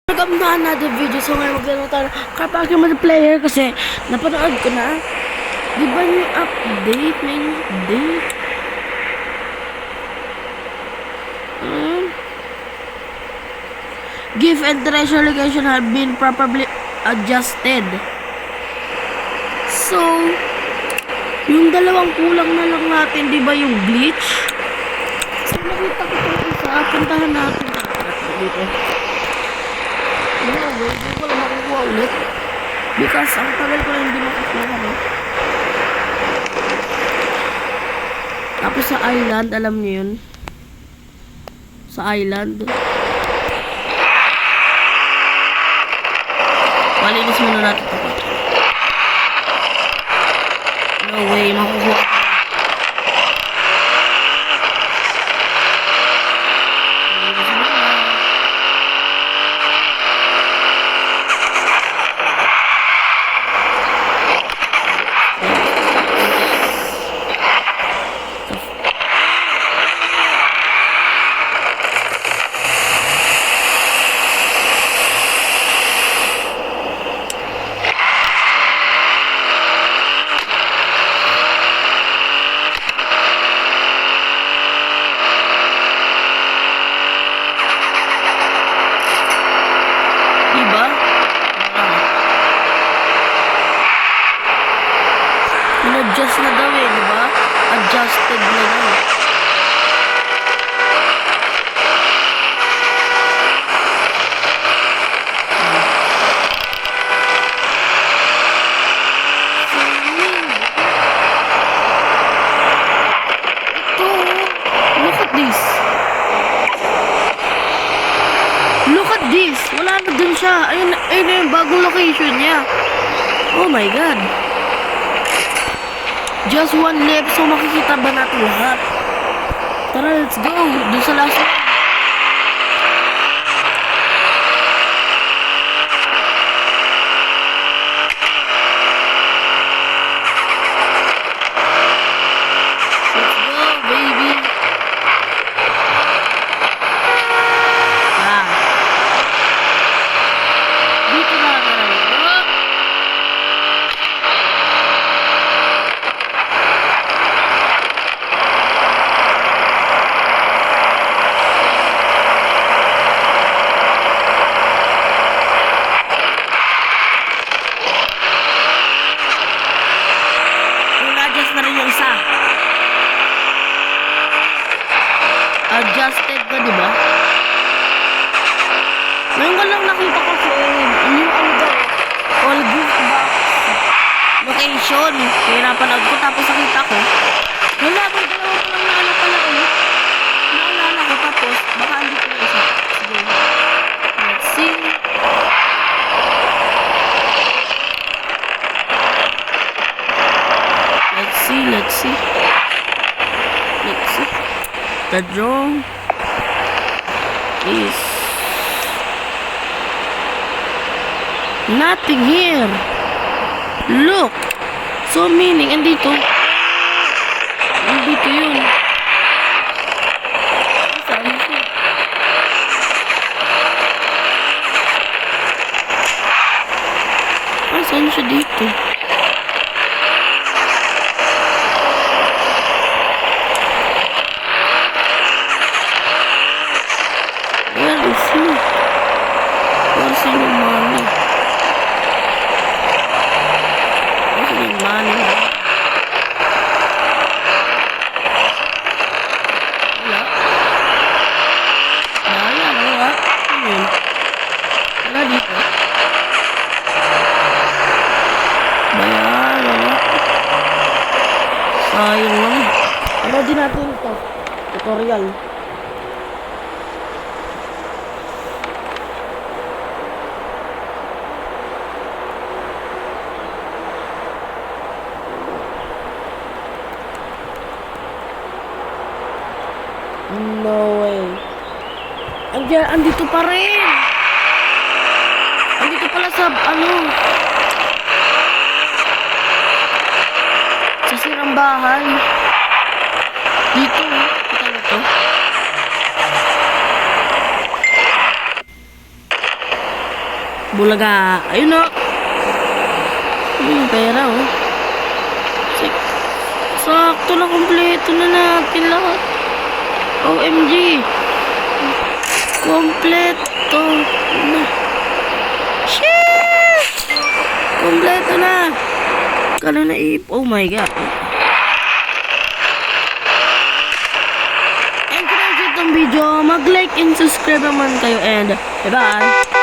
Welcome to another video. So ngayon maglaro tayo ng Car Parking Multiplayer kasi napanood ko na. Di ba yung update? May update. Gift and treasure location have been properly adjusted. So, yung dalawang kulang na lang natin, di ba yung glitch? So nakita ko itong isa. Puntahan natin. Dito. No way, hindi ko lang makukuha ulit. Because ang tagal ko lang hindi makukuha, no? Tapos sa island, alam niyo yun? Sa island. Malinis muna natin ito. No way, makukuha. Adjust na daw eh, di ba? Adjusted na daw. Ito, look at this. Look at this. Wala na dun siya. Ayun na yung bagong location niya. Oh my God. Just one left, so makikita ba natin lahat? Tara, let's go! Doon sa last one. Let's go, baby! Ah. Dito na lang naman. Adjusted ka, di ba? Ngayon ko lang nakita ko yung ano daw, all gift box location. Hirapan ako, tapos nakita ko. Wala, may dalawa ko lang na ano pala ulit. Naalala ko, tapos baka hindi ko na isa. Sige. Let's see. Let's see, let's see. Let's see. The drone is nothing here. Look. So meaning, andito. Andito yun. Saan siya? Saan siya dito? Where's your money? Where's your money? Wala. Wala dito. Wala. Sayang lang. Ano din natin ito? Tutorial. No way. Andito pa rin. Andito pala sa ano. Sa sirang bahay. Dito. Kita mo to. Bulaga. Ayun na. Ayun, pera oh. Sakto na, kompleto na natin lahat. OMG. Kompleto na. Shit! Kompleto na. Kala na oh my god. And kung nakikita itong video, mag-like and subscribe naman kayo and bye-bye.